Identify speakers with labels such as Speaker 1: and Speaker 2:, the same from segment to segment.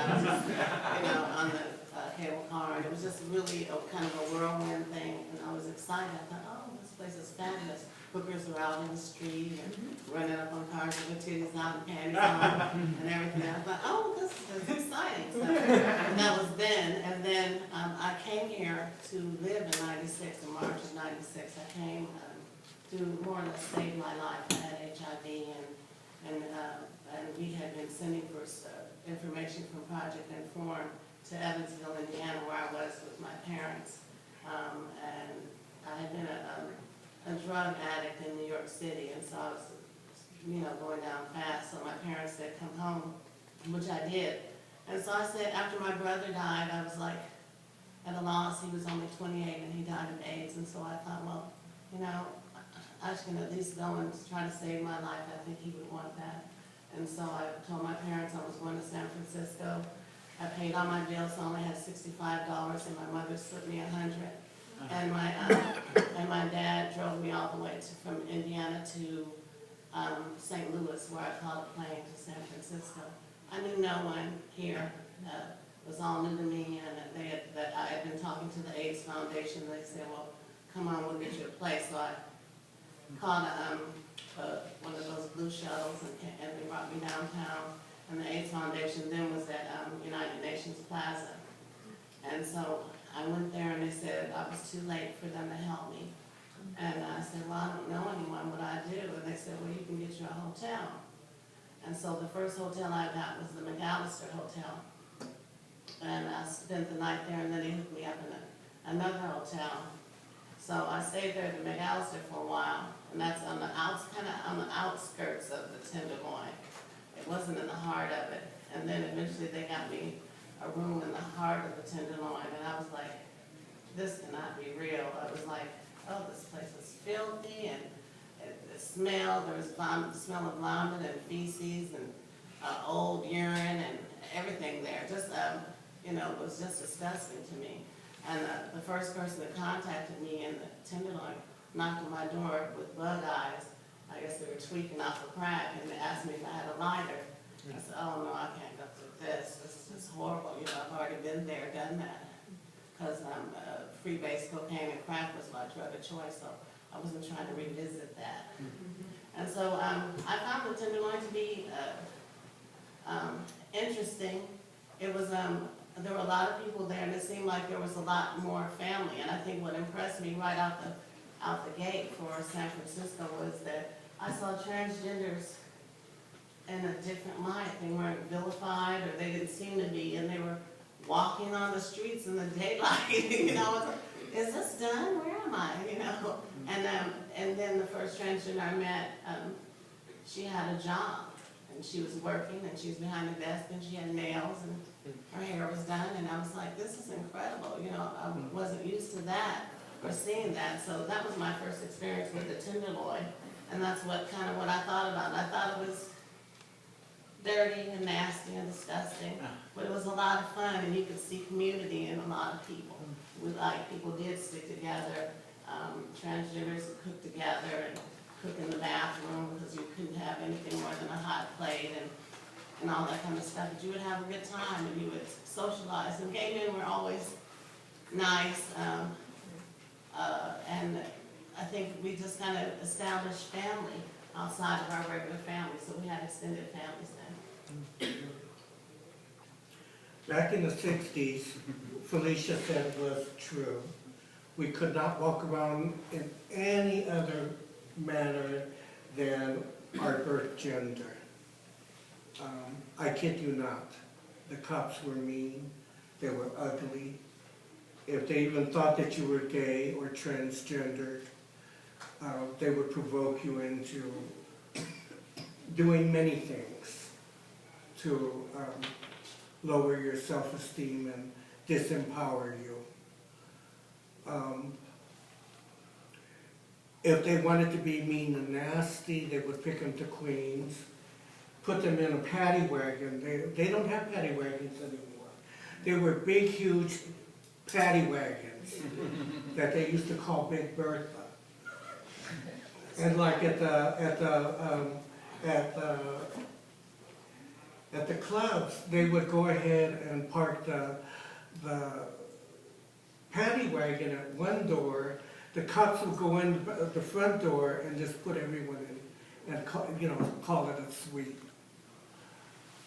Speaker 1: I was just, on the cable car, and it was just really kind of a whirlwind thing, and I was excited. I thought, oh, this place is fabulous. Hookers were out in the street and running up on cars with titties out and panties on and everything. I thought, oh, this is exciting. So, and that was then. And then I came here to live in '96, in March of '96. I came to more or less save my life. I had HIV, and we had been sending for information from Project Inform to Evansville, Indiana, where I was with my parents. And I had been a drug addict in New York City, and so I was, going down fast. So my parents said, come home, which I did. And so I said, after my brother died, I was like at a loss. He was only 28 and he died of AIDS. And so I thought, well, I can at least go and try to save my life. I think he would want that. And so I told my parents I was going to San Francisco. I paid all my bills, so I only had $65, and my mother slipped me $100. And my dad drove me all the way from Indiana to St. Louis, where I caught a plane to San Francisco. I knew no one here. It was all new to me, and I had been talking to the AIDS Foundation. They said, well, come on, we'll get you a place. So I called one of those blue shuttles, and they brought me downtown. And the AIDS Foundation then was at United Nations Plaza. And so I went there, and they said I was too late for them to help me. And I said, well, I don't know anyone, what I do? And they said, well, you can get you a hotel. And so the first hotel I got was the McAllister Hotel. And I spent the night there, and then they hooked me up in another hotel. So I stayed there at the McAllister for a while, and that's on the on the outskirts of the Tenderloin. It wasn't in the heart of it. And then eventually they got me a room in the heart of the Tenderloin, and I was like, this cannot be real. I was like, oh, this place is filthy, and the smell, there was the smell of vomit and feces and old urine and everything there. Just, it was just disgusting to me. And the first person that contacted me in the Tenderloin knocked on my door with bug eyes. I guess they were tweaking off the crack, and they asked me if I had a lighter. I said, oh no, I can't go through this. This is just horrible. I've already been there, done that. Because free-base cocaine and crack was my drug of choice, so I wasn't trying to revisit that. And so I found the Tenderloin to be interesting. It was, there were a lot of people there, and it seemed like there was a lot more family. And I think what impressed me right out the gate for San Francisco was that I saw transgenders in a different light. They weren't vilified, or they didn't seem to be, and they were walking on the streets in the daylight. I was like, is this done? Where am I? And then the first transgender I met, she had a job, and she was working, and she was behind the desk, and she had nails, and her hair was done, and I was like, this is incredible. I wasn't used to that or seeing that, so that was my first experience with the Tenderloin, and that's what I thought about it. I thought it was dirty and nasty and disgusting, but it was a lot of fun, and you could see community in a lot of people. People did stick together. Transgenders cooked together and cook in the bathroom, because you couldn't have anything more than a hot plate and all that kind of stuff. But you would have a good time, and you would socialize. And gay men were always nice, and I think we just kind of established family outside of our regular family, so we had extended families then.
Speaker 2: Back in the 60s, Felicia said was true. We could not walk around in any other manner than our birth gender. I kid you not. The cops were mean. They were ugly. If they even thought that you were gay or transgender, they would provoke you into doing many things to lower your self-esteem and disempower you. If they wanted to be mean and nasty, they would pick them to Queens, put them in a paddy wagon. They don't have paddy wagons anymore. They were big, huge paddy wagons that they used to call Big Bertha. And like At the clubs, they would go ahead and park the paddy wagon at one door. The cops would go in the front door and just put everyone in and call it a sweep.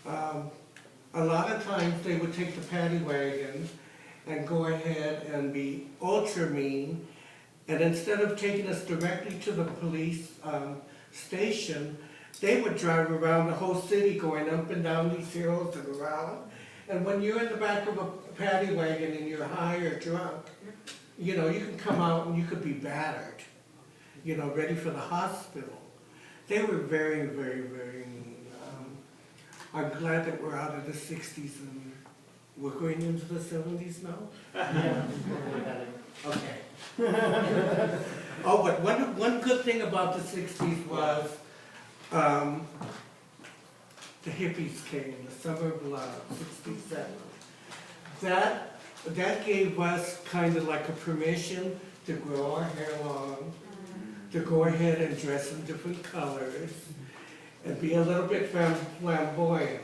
Speaker 2: A lot of times they would take the paddy wagon and go ahead and be ultra mean, and instead of taking us directly to the police station, they would drive around the whole city going up and down these hills and around. And when you're in the back of a paddy wagon and you're high or drunk, you can come out and you could be battered, ready for the hospital. They were very, very, very mean. I'm glad that we're out of the 60s and we're going into the 70s now.
Speaker 3: Yeah.
Speaker 2: Okay. Oh, but one good thing about the 60s was the hippies came, the summer of love, 67. That gave us kind of like a permission to grow our hair long, to go ahead and dress in different colors, and be a little bit flamboyant.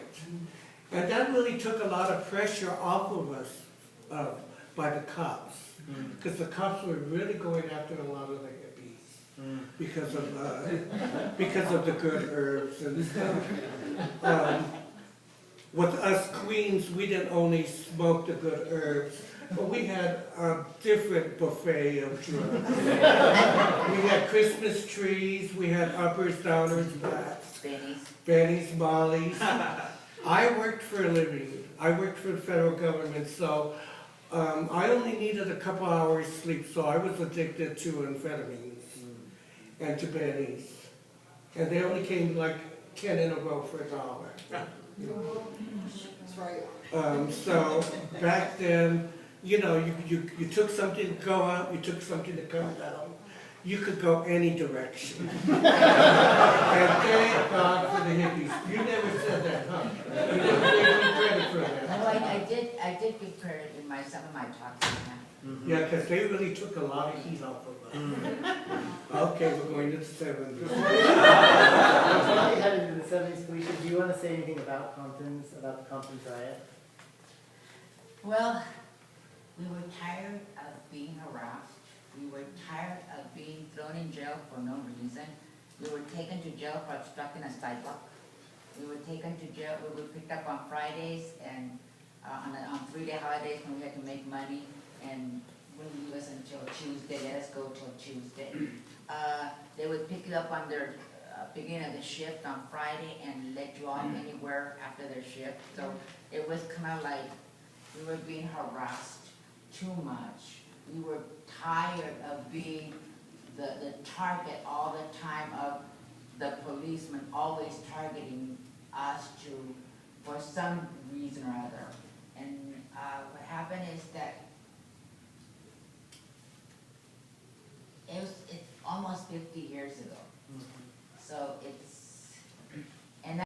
Speaker 2: And that really took a lot of pressure off of us by the cops, because the cops were really going after a lot of the hippies because of the good herbs and stuff. With us queens, we didn't only smoke the good herbs, but we had a different buffet of drugs. We had Christmas trees, we had uppers, downers, blacks, Bennies, Mollies. I worked for a living. I worked for the federal government, so I only needed a couple hours sleep, so I was addicted to amphetamines and to Bennies. And they only came like 10 in a row for $1.
Speaker 4: That's right.
Speaker 2: So back then, you took something to go up, you took something to come down. You could go any direction. And thank God for the hippies. You never said that, huh? You never gave me credit for that.
Speaker 4: No, I did give credit in some of my talks.
Speaker 2: Yeah, because they really took a lot of heat off of us. Okay, we're going to the 70s.
Speaker 3: Before we head into the 70s, Felicia, do you want to say anything about the Compton riot?
Speaker 4: Well, we were tired of being harassed. We were tired of being thrown in jail for no reason. We were taken to jail for obstructing a sidewalk. We were taken to jail, we were picked up on Fridays and on 3-day holidays when we had to make money, and wouldn't leave us until Tuesday, let us go till Tuesday. They would pick you up on their beginning of the shift on Friday and let you off anywhere after their shift. So it was kind of like we were being harassed too much. We were tired of being the target all the time of the policemen always targeting us for some reason or other. And what happened is that it's almost 50 years ago. So it's